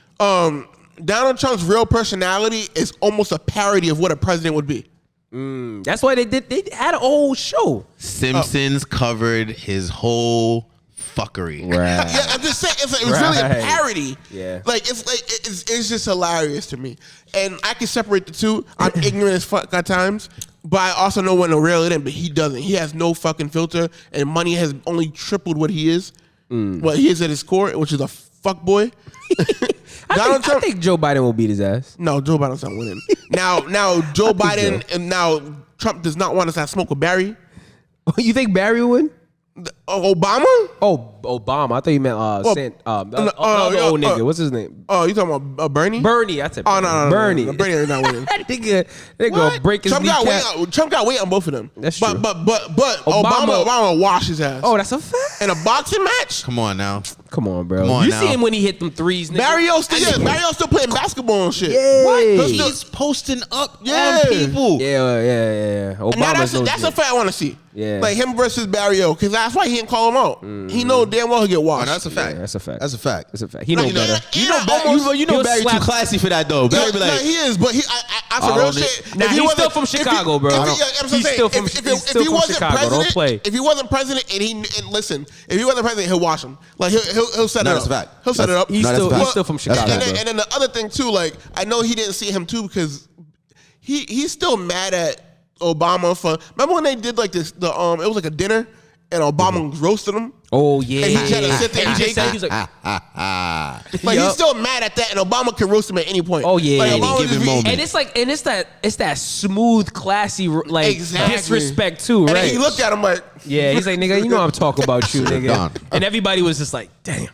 Donald Trump's real personality is almost a parody of what a president would be. That's why they had a whole show. Simpsons covered his whole fuckery. Right. Yeah, I'm just saying it's really a parody. Yeah. It's just hilarious to me, and I can separate the two. I'm ignorant as fuck at times, but I also know when to reel it in. But he doesn't. He has no fucking filter, and money has only tripled what he is. What he is at his core, which is a fuck boy. I think Joe Biden will beat his ass. No, Joe Biden's not winning. Now Joe Biden and now Trump does not want us to smoke with Barry. You think Barry will win? Obama? Oh, Obama. I thought you meant the old nigga. What's his name? Oh, you talking about Bernie? Bernie. I said Oh no, Bernie. No, Bernie is not winning. That nigga, they gonna break his kneecap. Trump got weight on both of them. That's true. But Obama washed his ass. Oh, that's a fact. In a boxing match? Come on now. Come on, bro. Come on you now. see him when he hit them threes, nigga. Barry's still playing basketball and shit. Yeah. What? He's He's posting up Yeah. on people. Yeah. And now that's a fight I want to see. Yeah. Like him versus Barrio, because that's why he didn't call him out. He know damn well he'll get Oh, washed. that's a fact. Yeah, that's a fact. That's a fact. That's a fact. He knows better. You know Barry too slap- classy for that though. Barry be like, he is, but I for real shit. Nah, if he's wasn't- still from Chicago, bro. He's still from Chicago. Don't play. If he wasn't president, if he wasn't president, he'll wash him. Like he'll set it up. That's a fact. He'll set it up. He's still from Chicago. And then the other thing too, like I know he didn't see him too because he's still mad at Obama for. Remember when they did like this? It was like a dinner and Obama roasted him. Oh yeah. And he had to sit there and just take said, he was like, he's still mad at that, and Obama can roast him at any point. Oh yeah, like, any Obama given just be- moment. and it's that smooth, classy like Exactly. disrespect too, And right? then he looked at him like, Yeah, he's like, nigga, you know I'm talking about you, nigga. Done. And everybody was just like, damn.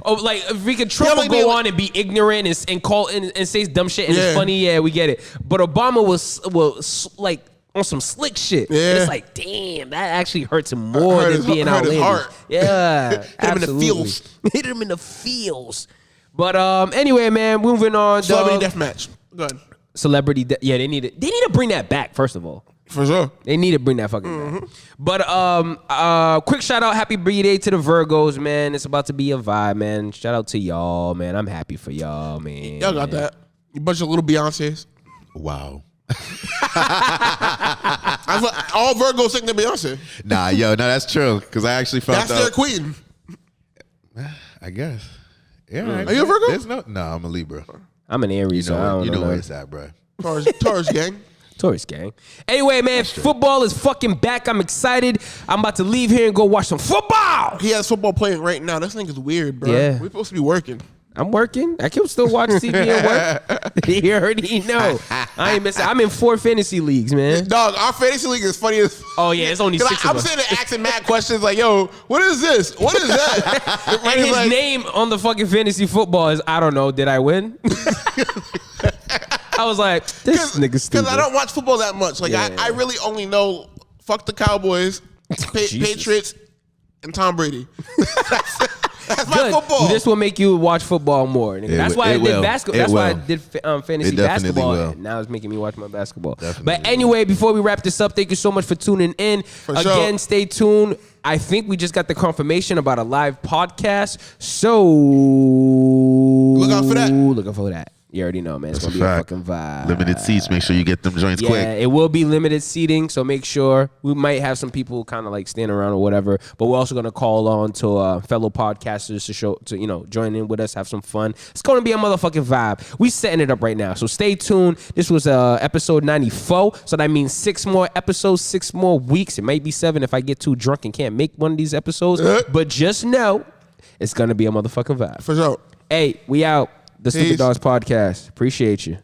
Oh, like if we could Trump like, will go on and be ignorant and call and say dumb shit and Yeah. it's funny, yeah, we get it. But Obama was like on some slick shit. Yeah. And it's like, damn, that actually hurts him more Hurt than his- being hurt his outlandish. heart. Yeah, him in the absolutely. feels. Hit him in the feels. But anyway, man, moving on. celebrity dog. deathmatch. Go ahead. Celebrity. Yeah, they need to bring that back. First of all. For sure. They need to bring that fucking back. But quick shout out, happy birthday to the Virgos, man. It's about to be a vibe, man. Shout out to y'all, man. I'm happy for y'all, man. Y'all got that. You bunch of little Beyonces. wow. All Virgos sing to Beyonce. Nah, that's true. Because I actually found That's out. their queen. I guess. Yeah. Are you a Virgo? No, I'm a Libra. I'm an Aries, so I don't You know know. where it's at, bro. Taurus gang. Taurus gang. Anyway, man, football is fucking back. I'm excited. I'm about to leave here and go watch some football. He has football playing right now. This thing is weird, bro. Yeah. We're supposed to be working. I'm working. I can still watch TV and work. You already know. I ain't missing. I'm in 4 fantasy leagues, man. Dog, our fantasy league is funny as. Oh yeah, it's only 6 of I'm us. sitting there asking mad questions like, "Yo, what is this? What is that?" And his name on the fucking fantasy football is I don't know. Did I win? I was like, this nigga stupid. Because I don't watch football that much. Like Yeah. I really only know fuck the Cowboys, Patriots, and Tom Brady. That's my Good. football. This will make you watch football more. Nigga. That's why I did basketball. That's why I did fantasy It definitely basketball. will. And now it's making me watch my basketball. Definitely But anyway, before we wrap this up, thank you so much for tuning in. Again, sure. stay tuned. I think we just got the confirmation about a live podcast. So Look out for that. Look out for that. You already know, man. It's That's gonna be a fact. fucking vibe. Limited seats. Make sure you get them joints Yeah, quick. it will be limited seating, so make sure. We might have some people kind of like standing around or whatever, but we're also gonna call on to fellow podcasters to join in with us, have some fun. It's gonna be a motherfucking vibe. We setting it up right now, so stay tuned. This was episode 94, so that means 6 more episodes, 6 more weeks. It might be 7 if I get too drunk and can't make one of these episodes, but just know it's gonna be a motherfucking vibe. For sure. Hey, we out. The Stupid Peace. Dogs Podcast. Appreciate you.